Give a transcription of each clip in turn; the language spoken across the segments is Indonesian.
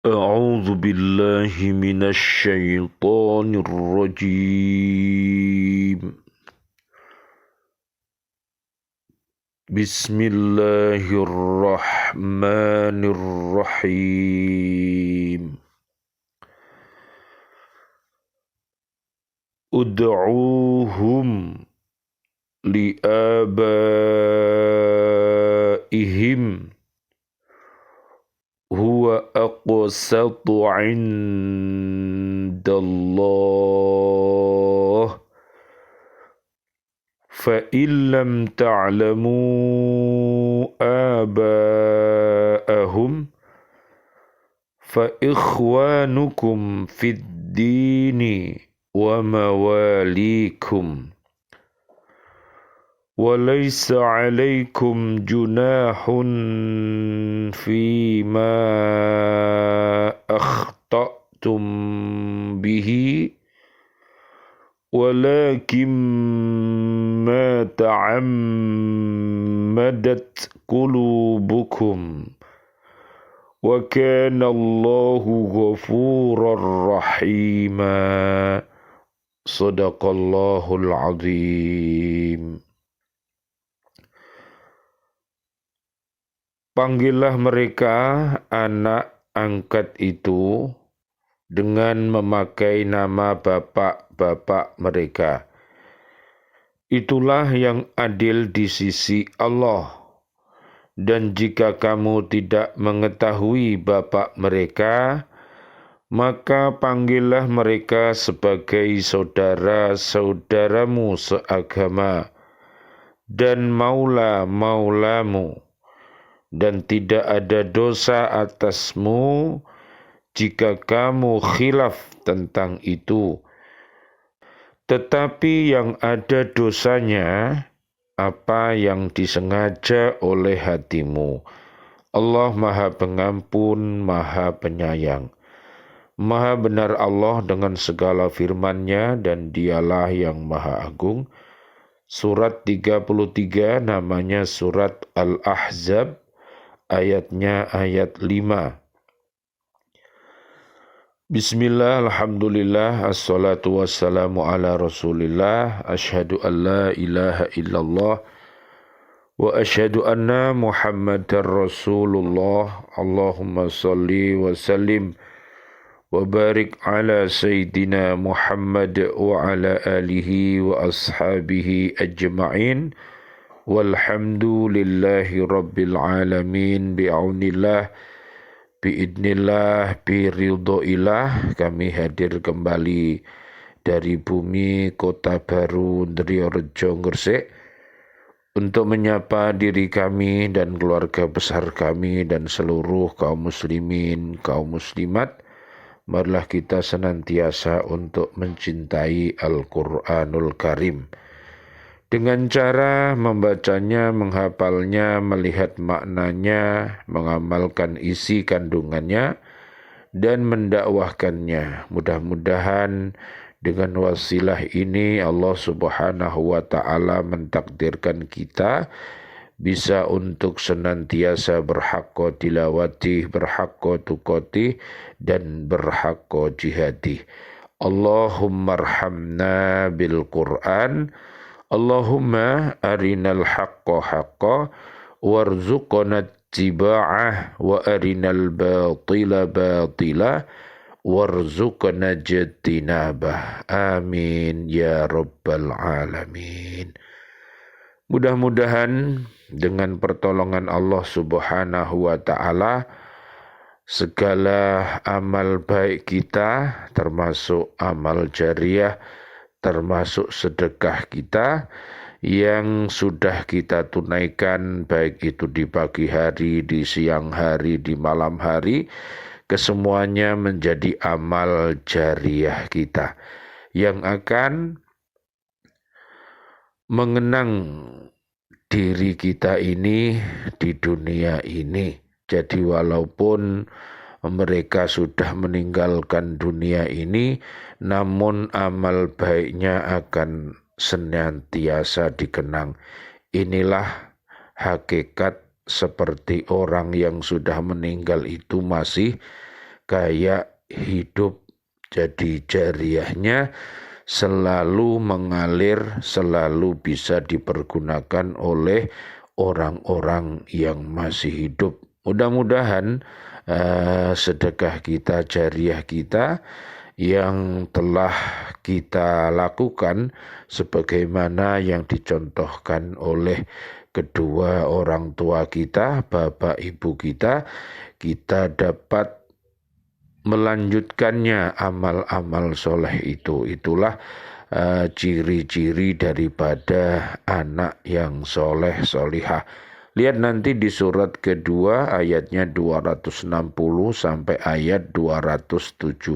أعوذ بالله من الشيطان الرجيم. بسم الله الرحمن الرحيم. ادعوهم لآبائهم هو أقسط عند الله فإن لم تعلموا آباءهم فإخوانكم في الدين ومواليكم وليس عليكم جناح فيما أخطأتم به ولكن ما تعمدت قلوبكم وكان الله غفورا رحيما. صدق الله العظيم. Panggillah mereka anak angkat itu dengan memakai nama bapak-bapak mereka. Itulah yang adil di sisi Allah. Dan jika kamu tidak mengetahui bapak mereka, maka panggillah mereka sebagai saudara-saudaramu seagama dan maula-maulamu. Dan tidak ada dosa atasmu jika kamu khilaf tentang itu. Tetapi yang ada dosanya, apa yang disengaja oleh hatimu. Allah Maha Pengampun, Maha Penyayang. Maha benar Allah dengan segala firman-Nya dan Dialah yang Maha Agung. Surat 33 namanya Surat Al-Ahzab. Ayatnya ayat 5. Bismillah, alhamdulillah, assalatu wassalamu ala rasulillah, asyhadu an la ilaha illallah, wa asyhadu anna muhammadar rasulullah, Allahumma salli wa sallim, wa barik ala sayyidina Muhammad wa ala alihi wa ashabihi ajma'in. Walhamdulillahi rabbil alamin bi'aunillah biidnillah biridhoillah. Kami hadir kembali dari bumi Kota Baru Ndriyorejo Gresik untuk menyapa diri kami dan keluarga besar kami dan seluruh kaum muslimin, kaum muslimat. Marilah kita senantiasa untuk mencintai Al-Quranul Karim dengan cara membacanya, menghafalnya, melihat maknanya, mengamalkan isi kandungannya, dan mendakwahkannya. Mudah-mudahan dengan wasilah ini Allah Subhanahu wa Ta'ala mentakdirkan kita bisa untuk senantiasa berhaqqa tilawati, berhaqqa tukoti, dan berhaqqa jihadi. Allahumma arhamna bil Qur'an. Allahumma arinal haqqa haqqa warzuqna ittiba'ah wa arinal batila batila warzuqna ijtinabah. Amin ya rabbal alamin. Mudah-mudahan dengan pertolongan Allah Subhanahu wa Ta'ala segala amal baik kita termasuk amal jariah, termasuk sedekah kita yang sudah kita tunaikan baik itu di pagi hari, di siang hari, di malam hari, kesemuanya menjadi amal jariah kita yang akan mengenang diri kita ini di dunia ini. Jadi walaupun mereka sudah meninggalkan dunia ini, namun amal baiknya akan senantiasa dikenang. Inilah hakikat seperti orang yang sudah meninggal itu masih kayak hidup. Jadi jariahnya selalu mengalir, selalu bisa dipergunakan oleh orang-orang yang masih hidup. Mudah-mudahan sedekah kita, jariah kita yang telah kita lakukan sebagaimana yang dicontohkan oleh kedua orang tua kita, bapak ibu kita dapat melanjutkannya amal-amal soleh itu. Itulah ciri-ciri daripada anak yang soleh solihah. Lihat nanti di surat kedua ayatnya 260 sampai ayat 274.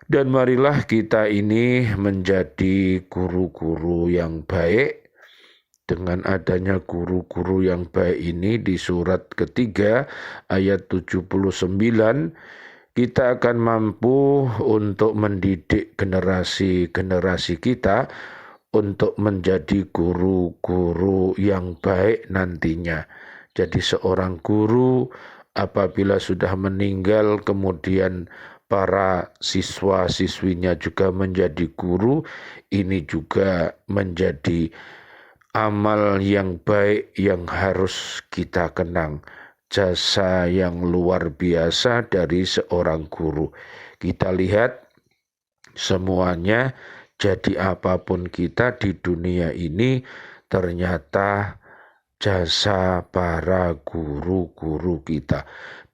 Dan marilah kita ini menjadi guru-guru yang baik. Dengan adanya guru-guru yang baik ini di surat ketiga ayat 79, kita akan mampu untuk mendidik generasi-generasi kita untuk menjadi guru-guru yang baik nantinya. Jadi seorang guru apabila sudah meninggal, kemudian para siswa-siswinya juga menjadi guru, ini juga menjadi amal yang baik yang harus kita kenang. Jasa yang luar biasa dari seorang guru. Kita lihat semuanya, jadi apapun kita di dunia ini, ternyata jasa para guru-guru kita.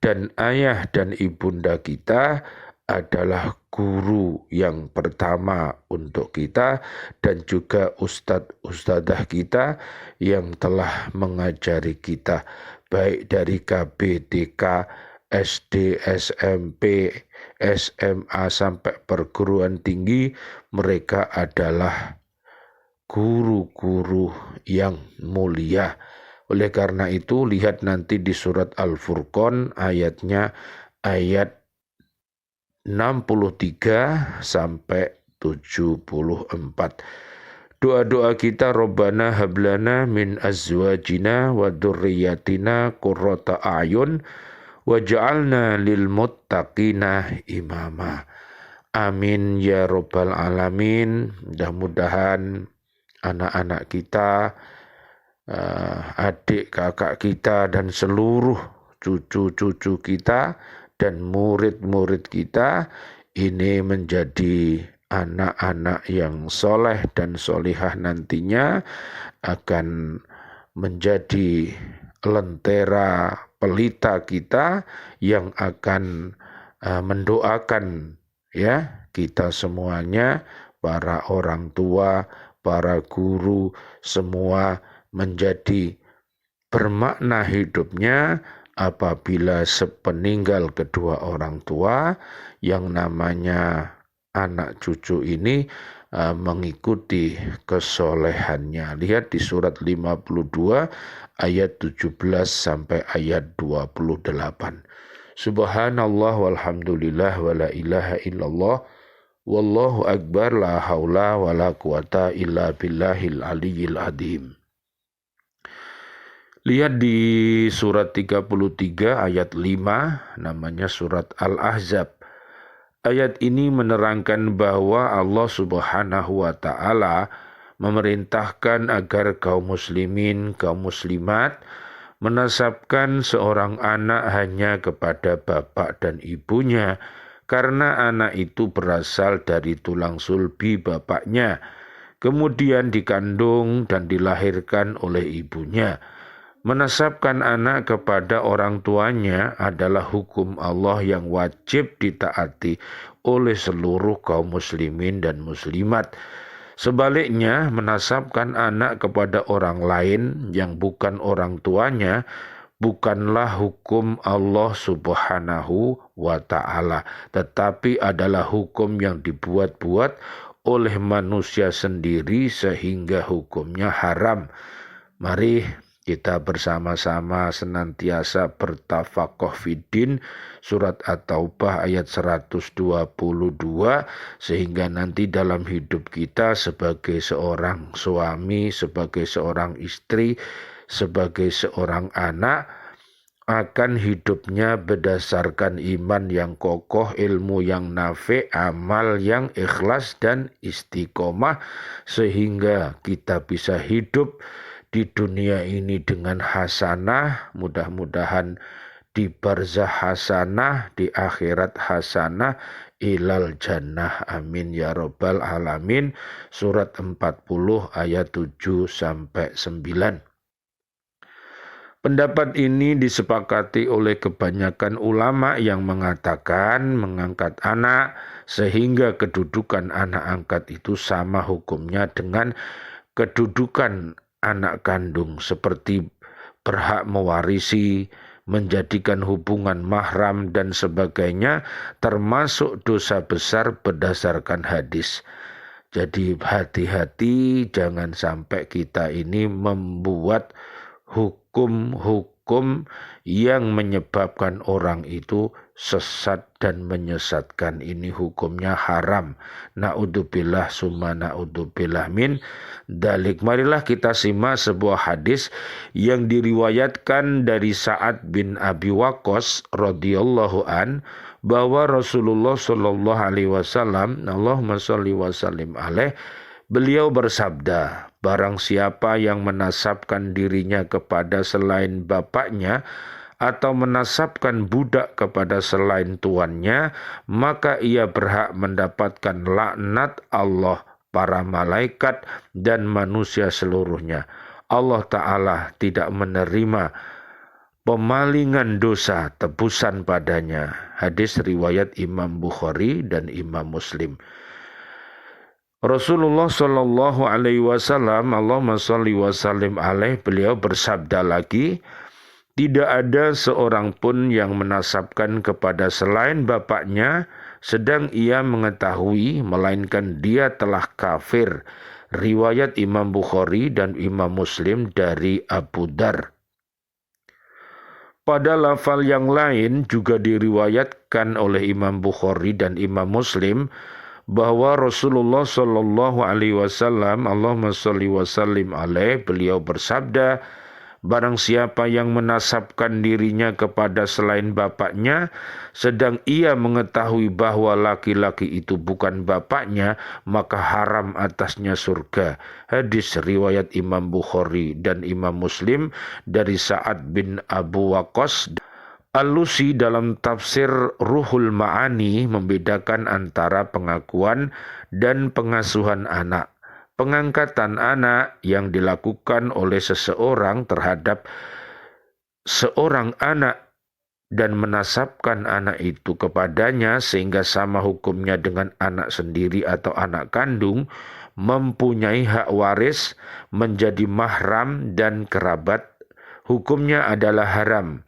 Dan ayah dan ibunda kita adalah guru yang pertama untuk kita, dan juga ustadz-ustadzah kita yang telah mengajari kita, baik dari KB, TK, SD, SMP, SMA sampai perguruan tinggi. Mereka adalah guru-guru yang mulia. Oleh karena itu, lihat nanti di surat Al-Furqan ayatnya ayat 63 sampai 74. Doa-doa kita, Rabbana hablana min azwajina wa dzurriyyatina qurrata a'yun waj'alna lil muttaqina imama. Amin ya rabbal alamin. Mudah-mudahan anak-anak kita, adik kakak kita, dan seluruh cucu-cucu kita dan murid-murid kita ini menjadi anak-anak yang soleh dan solihah, nantinya akan menjadi lentera pelita kita yang akan mendoakan ya kita semuanya, para orang tua, para guru, semua menjadi bermakna hidupnya apabila sepeninggal kedua orang tua, yang namanya anak cucu ini mengikuti kesolehannya. Lihat di surat 52 ayat 17 sampai ayat 28. Subhanallah walhamdulillah wa la ilaha illallah wallahu akbar la haula wa la quwata illa billahil aliyyil azim. Lihat di surat 33 ayat 5, namanya surat Al-Ahzab. Ayat ini menerangkan bahwa Allah Subhanahu wa ta'ala memerintahkan agar kaum muslimin, kaum muslimat menasabkan seorang anak hanya kepada bapak dan ibunya, karena anak itu berasal dari tulang sulbi bapaknya, kemudian dikandung dan dilahirkan oleh ibunya. Menasabkan anak kepada orang tuanya adalah hukum Allah yang wajib ditaati oleh seluruh kaum muslimin dan muslimat. Sebaliknya, menasabkan anak kepada orang lain yang bukan orang tuanya bukanlah hukum Allah Subhanahu wa ta'ala, tetapi adalah hukum yang dibuat-buat oleh manusia sendiri sehingga hukumnya haram. Mari kita bersama-sama senantiasa bertafakoh fiddin, surat At-Taubah ayat 122, sehingga nanti dalam hidup kita sebagai seorang suami, sebagai seorang istri, sebagai seorang anak, akan hidupnya berdasarkan iman yang kokoh, ilmu yang nafi', amal yang ikhlas dan istiqomah, sehingga kita bisa hidup di dunia ini dengan hasanah, mudah-mudahan di barzah hasanah, di akhirat hasanah, ilal jannah. Amin ya rabbal alamin. Surat 40 ayat 7 sampai 9. Pendapat ini disepakati oleh kebanyakan ulama yang mengatakan mengangkat anak sehingga kedudukan anak angkat itu sama hukumnya dengan kedudukan anak kandung, seperti berhak mewarisi, menjadikan hubungan mahram dan sebagainya, termasuk dosa besar berdasarkan hadis. Jadi hati-hati, jangan sampai kita ini membuat hukum-hukum yang menyebabkan orang itu sesat dan menyesatkan. Ini hukumnya haram. Na'udzubillah summa na'udzubillah min dalik. Marilah kita simak sebuah hadis yang diriwayatkan dari Sa'ad bin Abi Waqqas radhiyallahu an, bahwa Rasulullah sallallahu alaihi wasallam, Allahumma shalli wa sallim alaih, beliau bersabda, barang siapa yang menasabkan dirinya kepada selain bapaknya atau menasabkan budak kepada selain tuannya, maka ia berhak mendapatkan laknat Allah, para malaikat, dan manusia seluruhnya. Allah Ta'ala tidak menerima pemalingan dosa, tebusan padanya. Hadis riwayat Imam Bukhari dan Imam Muslim. Rasulullah Shallallahu Alaihi Wasallam, Allahumma sholli wa sallim alaih, beliau bersabda lagi, tidak ada seorang pun yang menasabkan kepada selain bapaknya sedang ia mengetahui, melainkan dia telah kafir. Riwayat Imam Bukhari dan Imam Muslim dari Abu Dar. Pada lafal yang lain juga diriwayatkan oleh Imam Bukhari dan Imam Muslim bahwa Rasulullah Shallallahu Alaihi Wasallam, Allahumma sholli wa sallim alaih, beliau bersabda, barang siapa yang menasabkan dirinya kepada selain bapaknya, sedang ia mengetahui bahwa laki-laki itu bukan bapaknya, maka haram atasnya surga. Hadis riwayat Imam Bukhari dan Imam Muslim dari Sa'ad bin Abu Waqqas. Alusi dalam tafsir Ruhul Ma'ani membedakan antara pengakuan dan pengasuhan anak. Pengangkatan anak yang dilakukan oleh seseorang terhadap seorang anak dan menasabkan anak itu kepadanya sehingga sama hukumnya dengan anak sendiri atau anak kandung, mempunyai hak waris, menjadi mahram dan kerabat, hukumnya adalah haram.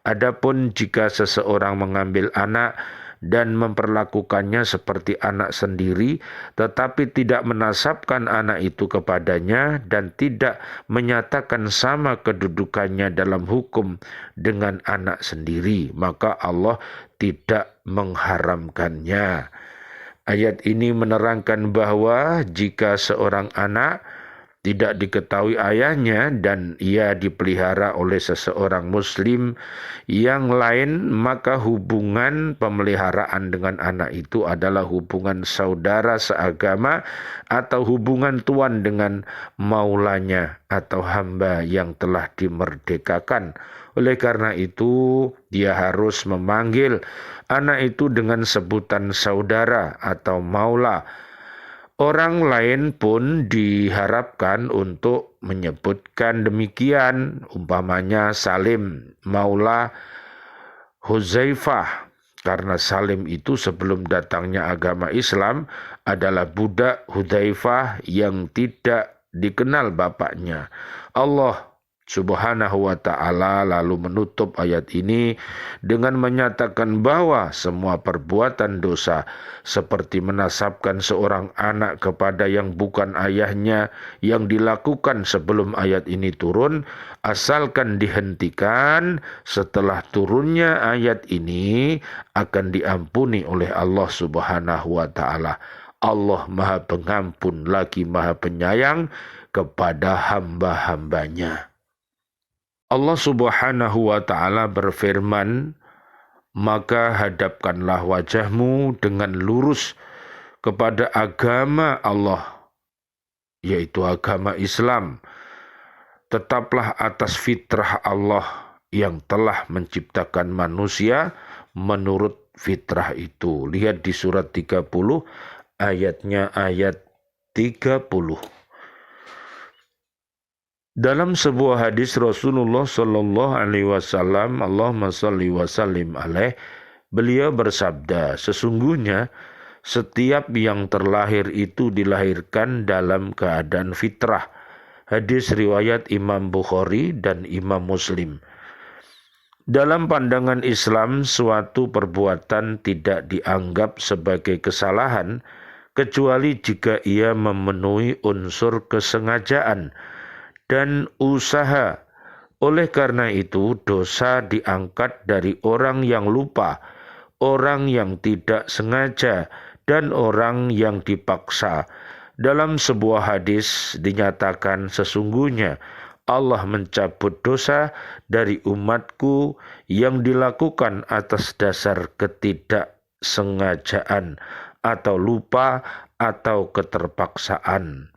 Adapun jika seseorang mengambil anak dan memperlakukannya seperti anak sendiri, tetapi tidak menasabkan anak itu kepadanya dan tidak menyatakan sama kedudukannya dalam hukum dengan anak sendiri, maka Allah tidak mengharamkannya. Ayat ini menerangkan bahwa jika seorang anak tidak diketahui ayahnya dan ia dipelihara oleh seseorang muslim yang lain, maka hubungan pemeliharaan dengan anak itu adalah hubungan saudara seagama atau hubungan tuan dengan maulanya atau hamba yang telah dimerdekakan. Oleh karena itu, dia harus memanggil anak itu dengan sebutan saudara atau maula. Orang lain pun diharapkan untuk menyebutkan demikian, umpamanya Salim maula Huzaifah, karena Salim itu sebelum datangnya agama Islam adalah budak Huzaifah yang tidak dikenal bapaknya. Allah Subhanahu wa ta'ala lalu menutup ayat ini dengan menyatakan bahwa semua perbuatan dosa seperti menasabkan seorang anak kepada yang bukan ayahnya yang dilakukan sebelum ayat ini turun, asalkan dihentikan setelah turunnya ayat ini, akan diampuni oleh Allah Subhanahu wa ta'ala. Allah Maha Pengampun lagi Maha Penyayang kepada hamba-hambanya. Allah Subhanahu wa ta'ala berfirman, maka hadapkanlah wajahmu dengan lurus kepada agama Allah, yaitu agama Islam. Tetaplah atas fitrah Allah yang telah menciptakan manusia menurut fitrah itu. Lihat di surat 30 ayatnya ayat 30. Dalam sebuah hadis Rasulullah Shallallahu Alaihi Wasallam, Allahumma shalli wa sallim alaih, beliau bersabda, sesungguhnya setiap yang terlahir itu dilahirkan dalam keadaan fitrah. Hadis riwayat Imam Bukhari dan Imam Muslim. Dalam pandangan Islam, suatu perbuatan tidak dianggap sebagai kesalahan kecuali jika ia memenuhi unsur kesengajaan dan usaha. Oleh karena itu, dosa diangkat dari orang yang lupa, orang yang tidak sengaja, dan orang yang dipaksa. Dalam sebuah hadis dinyatakan sesungguhnya Allah mencabut dosa dari umatku yang dilakukan atas dasar ketidaksengajaan atau lupa atau keterpaksaan.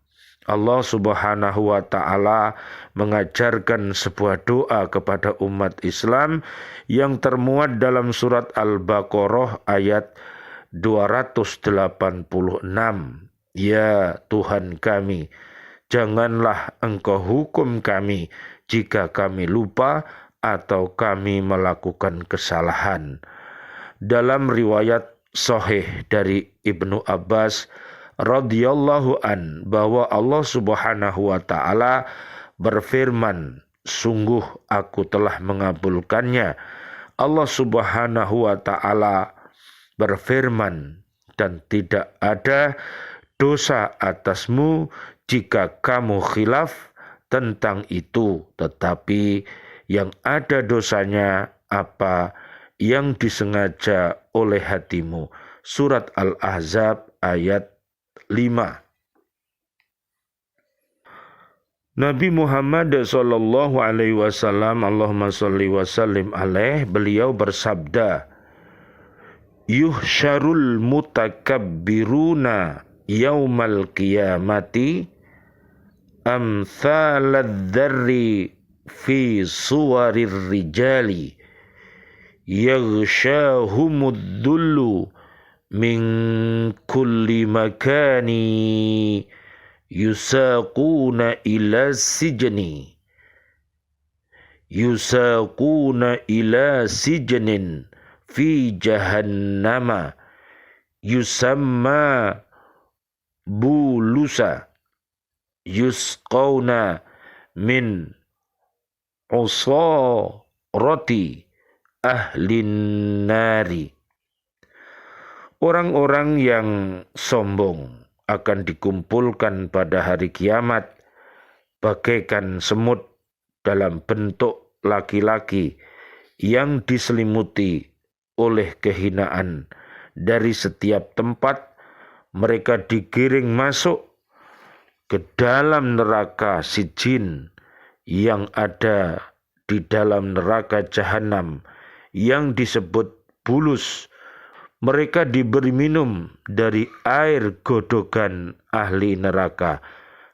Allah Subhanahu wa ta'ala mengajarkan sebuah doa kepada umat Islam yang termuat dalam surat Al-Baqarah ayat 286. Ya Tuhan kami, janganlah Engkau hukum kami jika kami lupa atau kami melakukan kesalahan. Dalam riwayat sahih dari Ibnu Abbas radhiyallahu an, bahwa Allah Subhanahu wa ta'ala berfirman, sungguh aku telah mengabulkannya. Allah Subhanahu wa ta'ala berfirman, dan tidak ada dosa atasmu jika kamu khilaf tentang itu, tetapi yang ada dosanya apa yang disengaja oleh hatimu. Surat Al-Ahzab ayat 5. Nabi Muhammad sallallahu alaihi wasallam, Allahumma shalli wa sallim alaih, beliau bersabda, yuhsyarul mutakabbiruna yaumal qiyamati amthalad dzarri fi suwarir rijali yaghshahumud dhullu min kulli makani yusaquna ila sijnin fi jahannama yusamma bulusa yusqawna min usarati ahlin nari. Orang-orang yang sombong akan dikumpulkan pada hari kiamat bagaikan semut dalam bentuk laki-laki yang diselimuti oleh kehinaan. Dari setiap tempat mereka digiring masuk ke dalam neraka sijin yang ada di dalam neraka jahanam yang disebut bulus. Mereka diberi minum dari air godokan ahli neraka.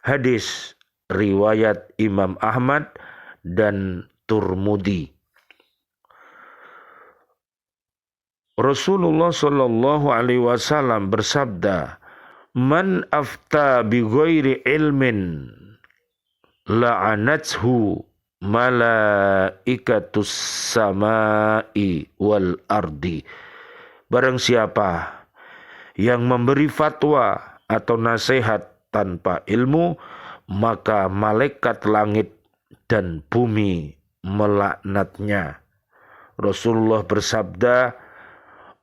Hadis riwayat Imam Ahmad dan Turmudi. Rasulullah Shallallahu Alaihi Wasallam bersabda, man afta bi ghairi ilmin la'anathu malaikatus samai wal ardi. Barang siapa yang memberi fatwa atau nasihat tanpa ilmu, maka malaikat langit dan bumi melaknatnya. Rasulullah bersabda,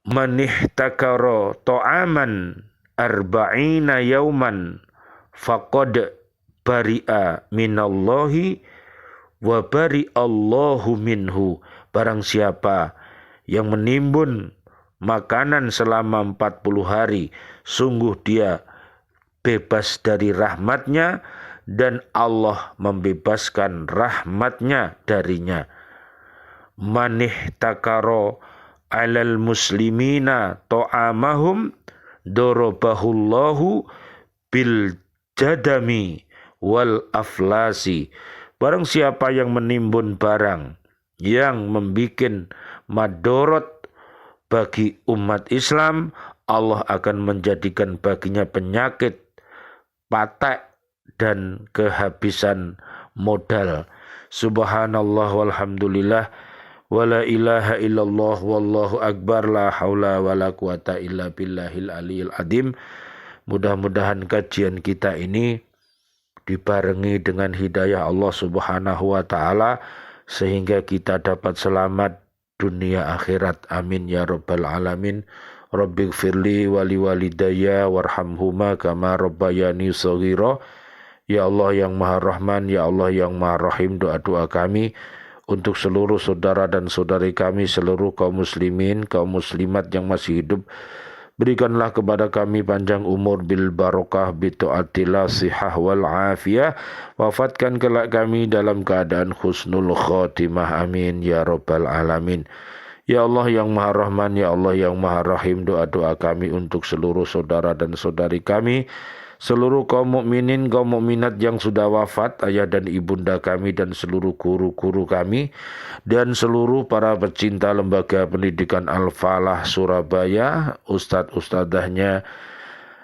manihtakara ta'aman arba'ina yauman faqad bari'a minallahi wa bari'allahu minhu. Barang siapa yang menimbun makanan selama 40 hari, sungguh dia bebas dari rahmatnya dan Allah membebaskan rahmatnya darinya. Manih takaro alal muslimina to'amahum dorobahullahu bil jadami wal aflasi. Barang siapa yang menimbun barang yang membikin madorot bagi umat Islam, Allah akan menjadikan baginya penyakit, patek, dan kehabisan modal. Subhanallah walhamdulillah wala ilaha illallah wallahu akbar la haula wala quwata illa billahil aliyil adim. Mudah-mudahan kajian kita ini dibarengi dengan hidayah Allah Subhanahu wa taala sehingga kita dapat selamat dunia akhirat. Amin ya rabbal alamin. Rabbighfirli wali walidayya warhamhuma kama rabbayani shaghira. Ya Allah yang Maha Rahman, ya Allah yang Maha Rahim, doa-doa kami untuk seluruh saudara dan saudari kami, seluruh kaum muslimin, kaum muslimat yang masih hidup. Berikanlah kepada kami panjang umur bil barokah bi taatillah sihah wal afiyah. Wafatkan kelak kami dalam keadaan husnul khotimah. Amin ya rabbal alamin. Ya Allah yang Maha Rahman, ya Allah yang Maha Rahim, doa-doa kami untuk seluruh saudara dan saudari kami, seluruh kaum mukminin, kaum mukminat yang sudah wafat, ayah dan ibunda kami dan seluruh guru-guru kami dan seluruh para pecinta lembaga pendidikan Al-Falah Surabaya, ustadz-ustadzahnya,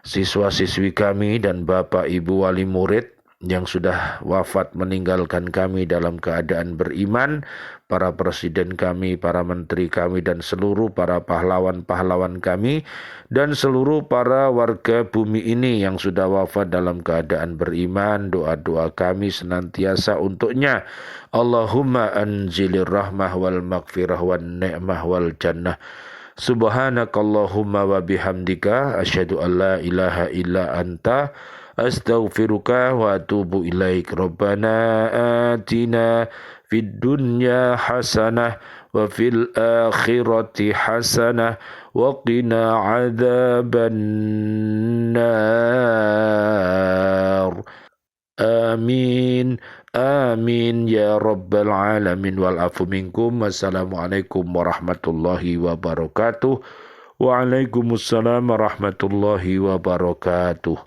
siswa-siswi kami dan bapak ibu wali murid yang sudah wafat meninggalkan kami dalam keadaan beriman, para presiden kami, para menteri kami dan seluruh para pahlawan-pahlawan kami dan seluruh para warga bumi ini yang sudah wafat dalam keadaan beriman. Doa-doa kami senantiasa untuknya. Allahumma anzilir rahmah wal maghfirah wan ni'mah wal jannah. Subhanakallahumma wa bihamdika asyhadu an la ilaha illa anta astaghfiruka wa atubu ilaik. Rabbana atina fid dunya hasanah wa fil akhirati hasanah wa qina adzaban nar. Amin. Amin ya rabbal alamin wal afu minkum. Wassalamualaikum warahmatullahi wabarakatuh. Waalaikumsalam warahmatullahi wabarakatuh.